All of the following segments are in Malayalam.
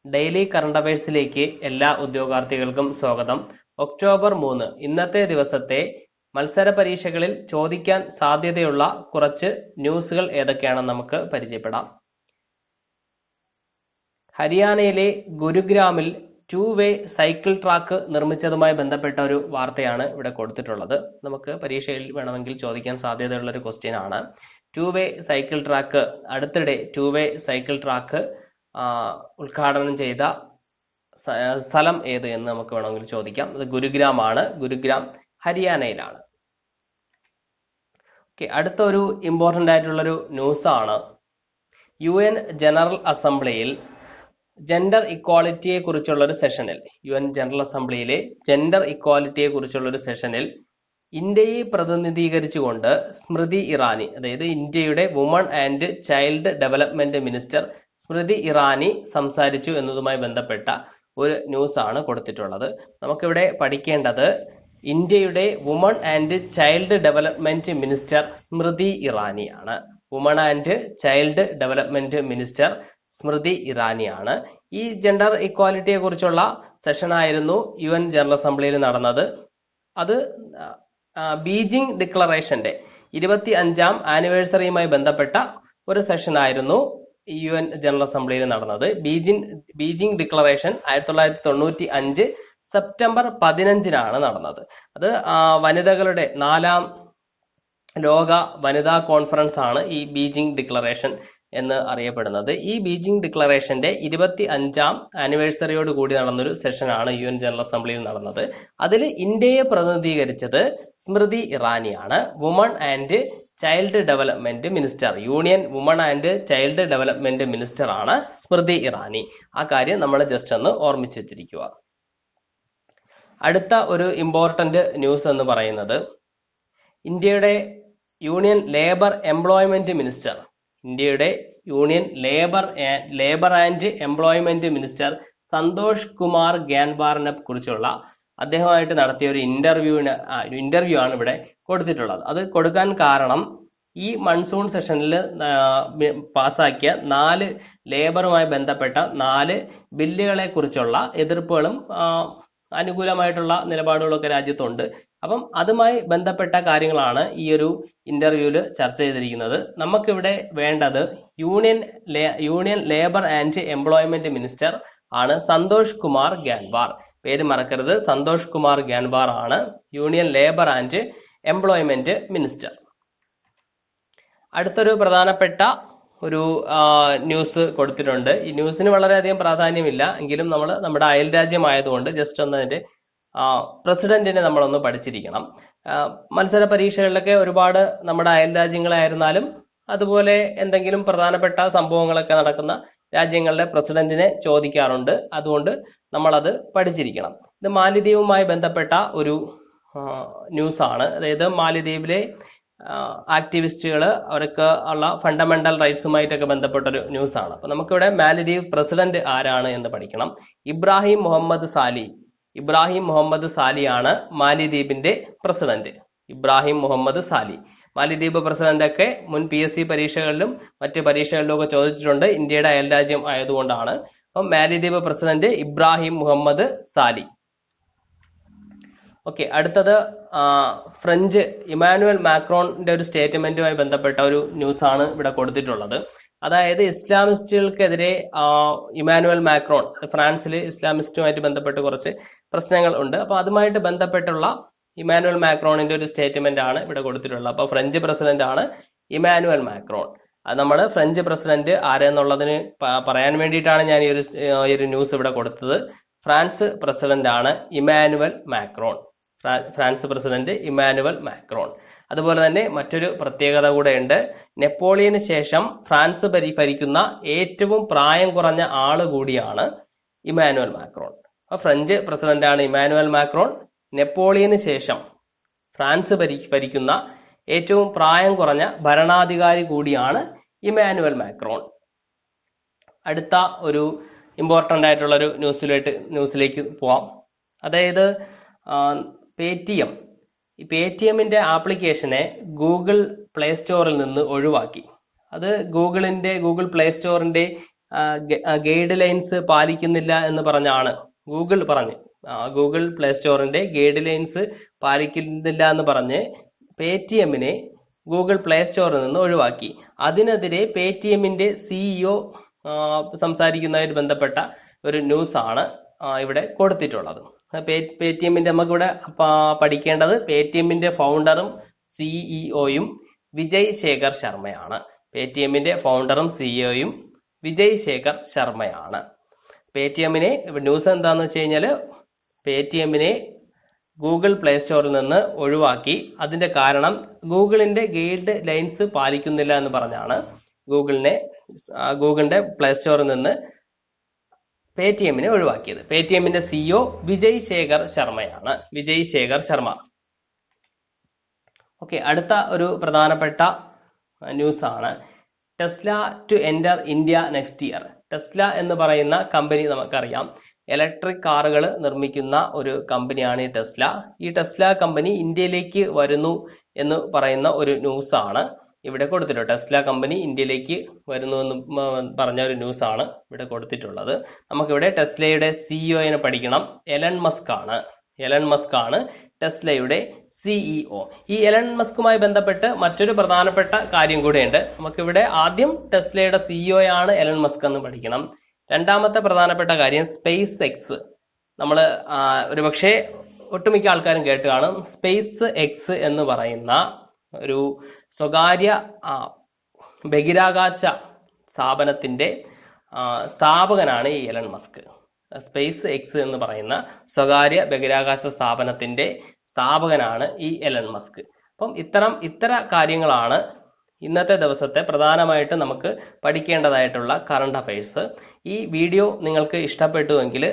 ഡെയിലി കറണ്ട് അഫയേഴ്സിലേക്ക് എല്ലാ ഉദ്യോഗാർത്ഥികൾക്കും സ്വാഗതം. ഒക്ടോബർ 3 ഇന്നത്തെ ദിവസത്തെ മത്സര പരീക്ഷകളിൽ ചോദിക്കാൻ സാധ്യതയുള്ള കുറച്ച് ന്യൂസുകൾ ഏതൊക്കെയാണെന്ന് നമുക്ക് പരിചയപ്പെടാം. ഹരിയാനയിലെ ഗുരുഗ്രാമിൽ 2-വേ സൈക്കിൾ ട്രാക്ക് നിർമ്മിച്ചതുമായി ബന്ധപ്പെട്ട ഒരു വാർത്തയാണ് ഇവിടെ കൊടുത്തിട്ടുള്ളത്. നമുക്ക് പരീക്ഷയിൽ വേണമെങ്കിൽ ചോദിക്കാൻ സാധ്യതയുള്ള ഒരു ക്വസ്റ്റ്യൻ ആണ്. 2-വേ സൈക്കിൾ ട്രാക്ക്, അടുത്തിടെ 2-വേ സൈക്കിൾ ട്രാക്ക് ഉദ്ഘാടനം ചെയ്ത സ്ഥലം ഏത് എന്ന് നമുക്ക് വേണമെങ്കിൽ ചോദിക്കാം. അത് ഗുരുഗ്രാം ആണ്. ഗുരുഗ്രാം ഹരിയാനയിലാണ്. അടുത്ത ഒരു ഇമ്പോർട്ടൻ്റ് ആയിട്ടുള്ളൊരു ന്യൂസ് ആണ്. UN ജനറൽ അസംബ്ലിയിൽ ജെൻഡർ ഇക്വാളിറ്റിയെ കുറിച്ചുള്ള ഒരു സെഷനിൽ, UN ജനറൽ അസംബ്ലിയിലെ ജെൻഡർ ഇക്വാലിറ്റിയെ കുറിച്ചുള്ള ഒരു സെഷനിൽ ഇന്ത്യയെ പ്രതിനിധീകരിച്ചുകൊണ്ട് സ്മൃതി ഇറാനി, അതായത് ഇന്ത്യയുടെ woman and child development minister Smriti Irani സംസാരിച്ചു എന്നതുമായി ബന്ധപ്പെട്ട ഒരു ന്യൂസ് ആണ് കൊടുത്തിട്ടുള്ളത്. നമുക്കിവിടെ പഠിക്കേണ്ടത് ഇന്ത്യയുടെ woman and child development minister Smriti ഇറാനിയാണ്. Woman and child development minister Smriti ഇറാനിയാണ്. ഈ ജെൻഡർ ഇക്വാലിറ്റിയെ കുറിച്ചുള്ള സെഷനായിരുന്നു UN ജനറൽ അസംബ്ലിയിൽ നടന്നത്. അത് ബീജിംഗ് ഡിക്ലറേഷന്റെ 25ാം ആനിവേഴ്സറിയുമായി ബന്ധപ്പെട്ട ഒരു സെഷനായിരുന്നു UN ജനറൽ അസംബ്ലിയിൽ നടന്നത്. ബീജിംഗ് ഡിക്ലറേഷൻ 1995 സെപ്റ്റംബർ 15-നാണ് നടന്നത്. അത് വനിതകളുടെ 4ാം ലോക വനിതാ കോൺഫറൻസ് ആണ് ഈ ബീജിംഗ് ഡിക്ലറേഷൻ എന്ന് അറിയപ്പെടുന്നത്. ഈ ബീജിംഗ് ഡിക്ലറേഷന്റെ 25ാം ആനിവേഴ്സറിയോട് കൂടി നടന്നൊരു സെഷനാണ് UN ജനറൽ അസംബ്ലിയിൽ നടന്നത്. അതിൽ ഇന്ത്യയെ പ്രതിനിധീകരിച്ചത് സ്മൃതി ഇറാനിയാണ്. Woman and child development minister, union woman and child development minister ആണ് സ്മൃതി ഇറാനി. ആ കാര്യം നമ്മൾ ജസ്റ്റ് ഒന്ന് ഓർമ്മിച്ച് വെച്ചിരിക്കുക. അടുത്ത ഒരു ഇമ്പോർട്ടന്റ് ന്യൂസ് എന്ന് പറയുന്നത് ഇന്ത്യയുടെ യൂണിയൻ ലേബർ എംപ്ലോയ്മെന്റ് മിനിസ്റ്റർ, ഇന്ത്യയുടെ union labour and employment minister Santosh Kumar ഗ്യാൻവാറിനെ കുറിച്ചുള്ള അദ്ദേഹമായിട്ട് നടത്തിയ ഒരു ഇന്റർവ്യൂ ആണ് ഇവിടെ കൊടുത്തിട്ടുള്ളത്. അത് കൊടുക്കാൻ കാരണം ഈ മൺസൂൺ സെഷനിൽ പാസാക്കിയ 4 ലേബറുമായി ബന്ധപ്പെട്ട 4 ബില്ലുകളെ കുറിച്ചുള്ള എതിർപ്പുകളും അനുകൂലമായിട്ടുള്ള നിലപാടുകളൊക്കെ രാജ്യത്തുണ്ട്. അപ്പം അതുമായി ബന്ധപ്പെട്ട കാര്യങ്ങളാണ് ഈ ഒരു ഇന്റർവ്യൂവിൽ ചർച്ച ചെയ്തിരിക്കുന്നത്. നമുക്കിവിടെ വേണ്ടത് union labour and employment minister ആണ് സന്തോഷ് കുമാർ ഗ്യാൻവാർ. പേര് മറക്കരുത്, സന്തോഷ് കുമാർ ഗ്യാൻവാർ ആണ് union labour and employment minister. അടുത്തൊരു പ്രധാനപ്പെട്ട ഒരു ന്യൂസ് കൊടുത്തിട്ടുണ്ട്. ഈ ന്യൂസിന് വളരെയധികം പ്രാധാന്യമില്ല എങ്കിലും നമ്മൾ നമ്മുടെ അയൽ രാജ്യമായതുകൊണ്ട് ജസ്റ്റ് ഒന്ന് അതിന്റെ പ്രസിഡന്റിനെ നമ്മളൊന്ന് പഠിച്ചിരിക്കണം. മത്സര പരീക്ഷകളിലൊക്കെ ഒരുപാട് നമ്മുടെ അയൽ രാജ്യങ്ങളായിരുന്നാലും അതുപോലെ എന്തെങ്കിലും പ്രധാനപ്പെട്ട സംഭവങ്ങളൊക്കെ നടക്കുന്ന രാജ്യങ്ങളുടെ പ്രസിഡന്റിനെ ചോദിക്കാറുണ്ട്. അതുകൊണ്ട് നമ്മളത് പഠിച്ചിരിക്കണം. ഇത് മാലിദ്വീപുമായി ബന്ധപ്പെട്ട ഒരു ന്യൂസ് ആണ്. അതായത് മാലിദ്വീപിലെ ആക്ടിവിസ്റ്റുകൾ അവർക്ക് ഉള്ള ഫണ്ടമെന്റൽ റൈറ്റ്സുമായിട്ടൊക്കെ ബന്ധപ്പെട്ട ഒരു ന്യൂസ് ആണ്. അപ്പൊ നമുക്കിവിടെ മാലിദ്വീപ് പ്രസിഡന്റ് ആരാണ് എന്ന് പഠിക്കണം. ഇബ്രാഹിം മുഹമ്മദ് സാലിയാണ് മാലിദ്വീപിന്റെ പ്രസിഡന്റ്. ഇബ്രാഹിം മുഹമ്മദ് സാലി, മാലിദ്വീപ് പ്രസിഡന്റ് ഒക്കെ മുൻ PSC പരീക്ഷകളിലും മറ്റ് പരീക്ഷകളിലും ഒക്കെ ചോദിച്ചിട്ടുണ്ട്. ഇന്ത്യയുടെ അയൽ രാജ്യം ആയതുകൊണ്ടാണ്. അപ്പം മാലിദ്വീപ് പ്രസിഡന്റ് ഇബ്രാഹിം മുഹമ്മദ് സാലി. അടുത്തത് ഫ്രഞ്ച് ഇമാനുവൽ മാക്രോണിന്റെ ഒരു സ്റ്റേറ്റ്മെന്റുമായി ബന്ധപ്പെട്ട ഒരു ന്യൂസ് ആണ് ഇവിടെ കൊടുത്തിട്ടുള്ളത്. അതായത് ഇസ്ലാമിസ്റ്റുകൾക്കെതിരെ ഇമാനുവൽ മാക്രോൺ, ഫ്രാൻസിൽ ഇസ്ലാമിസ്റ്റുമായിട്ട് ബന്ധപ്പെട്ട് കുറച്ച് പ്രശ്നങ്ങൾ ഉണ്ട്. അപ്പൊ അതുമായിട്ട് ബന്ധപ്പെട്ടുള്ള ഇമാനുവൽ മാക്രോണിന്റെ ഒരു സ്റ്റേറ്റ്മെന്റ് ആണ് ഇവിടെ കൊടുത്തിട്ടുള്ളത്. അപ്പൊ ഫ്രഞ്ച് പ്രസിഡന്റ് ആണ് ഇമാനുവൽ മാക്രോൺ. അത് നമ്മൾ ഫ്രഞ്ച് പ്രസിഡന്റ് ആരെന്നുള്ളതിന് പറയാൻ വേണ്ടിയിട്ടാണ് ഞാൻ ഈ ഒരു ന്യൂസ് ഇവിടെ കൊടുത്തത്. ഫ്രാൻസ് പ്രസിഡന്റ് ആണ് Emmanuel Macron. France president Emmanuel Macron. അതുപോലെ തന്നെ മറ്റൊരു പ്രത്യേകത കൂടെ ഉണ്ട്. നെപ്പോളിയന് ശേഷം ഫ്രാൻസ് ഭരിക്കുന്ന ഏറ്റവും പ്രായം കുറഞ്ഞ ആള് കൂടിയാണ് ഇമാനുവൽ മാക്രോൺ. അപ്പൊ ഫ്രഞ്ച് പ്രസിഡന്റ് ആണ് ഇമാനുവൽ മാക്രോൺ. നെപ്പോളിയന് ശേഷം ഫ്രാൻസ് ഭരിക്കുന്ന ഏറ്റവും പ്രായം കുറഞ്ഞ ഭരണാധികാരി കൂടിയാണ് ഇമാനുവൽ മാക്രോൺ. അടുത്ത ഒരു ഇമ്പോർട്ടൻ്റ് ആയിട്ടുള്ള ഒരു ന്യൂസിലേക്ക് പോവാം. അതായത് പേടിഎം, ഈ പേടിഎമ്മിന്റെ ആപ്ലിക്കേഷനെ ഗൂഗിൾ പ്ലേ സ്റ്റോറിൽ നിന്ന് ഒഴിവാക്കി. അത് ഗൂഗിൾ പ്ലേ സ്റ്റോറിന്റെ ഗൈഡ് ലൈൻസ് പാലിക്കുന്നില്ല എന്ന് പറഞ്ഞാണ് ഗൂഗിൾ പറഞ്ഞു. ഗൂഗിൾ പ്ലേ സ്റ്റോറിന്റെ ഗൈഡ് ലൈൻസ് പാലിക്കുന്നില്ല എന്ന് പറഞ്ഞ് പേടിഎമ്മിനെ ഗൂഗിൾ പ്ലേ സ്റ്റോറിൽ നിന്ന് ഒഴിവാക്കി. അതിനെതിരെ പേടിഎമ്മിന്റെ സിഇഒ സംസാരിക്കുന്നതുമായിട്ട് ബന്ധപ്പെട്ട ഒരു ന്യൂസ് ആണ് ഇവിടെ കൊടുത്തിട്ടുള്ളത്. പേടിഎമ്മിന്റെ നമുക്കിവിടെ പഠിക്കേണ്ടത് പേടിഎമ്മിന്റെ ഫൗണ്ടറും സിഇഒയും വിജയ് ശേഖർ ശർമ്മയാണ്. പേടിഎമ്മിന്റെ ഫൗണ്ടറും സിഇഒയും വിജയ് ശേഖർ ശർമ്മയാണ്. പേടിഎമ്മിനെ ന്യൂസ് എന്താന്ന് വെച്ച് കഴിഞ്ഞാൽ പേടിഎമ്മിനെ ഗൂഗിൾ പ്ലേ സ്റ്റോറിൽ നിന്ന് ഒഴിവാക്കി. അതിന്റെ കാരണം ഗൂഗിളിന്റെ ഗൈഡ് ലൈൻസ് പാലിക്കുന്നില്ല എന്ന് പറഞ്ഞാണ് ഗൂഗിളിന്റെ പ്ലേ സ്റ്റോറിൽ നിന്ന് പേടിഎമ്മിനെ ഒഴിവാക്കിയത്. പേടിഎമ്മിന്റെ സിഇഒ വിജയ് ശേഖർ ശർമ്മയാണ്. വിജയ് ശേഖർ ശർമ്മ. ഓക്കെ, അടുത്ത ഒരു പ്രധാനപ്പെട്ട ന്യൂസ് ആണ് Tesla to enter India next year. Tesla എന്ന് പറയുന്ന കമ്പനി നമുക്കറിയാം, ഇലക്ട്രിക് കാറുകൾ നിർമ്മിക്കുന്ന ഒരു കമ്പനിയാണ് ഈ ടെസ്ല. ഈ ടെസ്ല കമ്പനി ഇന്ത്യയിലേക്ക് വരുന്നു എന്ന് പറയുന്ന ഒരു ന്യൂസ് ആണ് ഇവിടെ കൊടുത്തിട്ടുള്ളത്. ടെസ്ല കമ്പനി ഇന്ത്യയിലേക്ക് വരുന്നു എന്ന് പറഞ്ഞ ഒരു ന്യൂസ് ആണ് ഇവിടെ കൊടുത്തിട്ടുള്ളത്. നമുക്കിവിടെ ടെസ്ലയുടെ സിഇഒനെ പഠിക്കണം. എലൺ മസ്ക് ആണ് ടെസ്ലയുടെ സിഇഒ. ഈ എലൺ മസ്കുമായി ബന്ധപ്പെട്ട് മറ്റൊരു പ്രധാനപ്പെട്ട കാര്യം കൂടെയുണ്ട്. നമുക്കിവിടെ ആദ്യം ടെസ്ലയുടെ സിഇഒ ആണ് എലൺ മസ്ക് എന്ന് പഠിക്കണം. രണ്ടാമത്തെ പ്രധാനപ്പെട്ട കാര്യം സ്പേസ് എക്സ്. നമ്മൾ ഒരുപക്ഷെ ഒട്ടുമിക്ക ആൾക്കാരും കേട്ട് കാണും. സ്പേസ് എക്സ് എന്ന് പറയുന്ന ഒരു സ്വകാര്യ ബഹിരാകാശ സ്ഥാപനത്തിന്റെ സ്ഥാപകനാണ് ഈ എലൺ മസ്ക്. സ്പേസ് എക്സ് എന്ന് പറയുന്ന സ്വകാര്യ ബഹിരാകാശ സ്ഥാപനത്തിന്റെ സ്ഥാപകനാണ് ഈ എലൺ മസ്ക്. അപ്പം ഇത്തര കാര്യങ്ങളാണ് ഇന്നത്തെ ദിവസത്തെ പ്രധാനമായിട്ട് നമുക്ക് പഠിക്കേണ്ടതായിട്ടുള്ള കറണ്ട് അഫയേഴ്സ്. ഈ വീഡിയോ നിങ്ങൾക്ക് ഇഷ്ടപ്പെട്ടുവെങ്കിൽ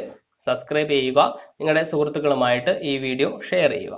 സബ്സ്ക്രൈബ് ചെയ്യുക. നിങ്ങളുടെ സുഹൃത്തുക്കളുമായിട്ട് ഈ വീഡിയോ ഷെയർ ചെയ്യുക.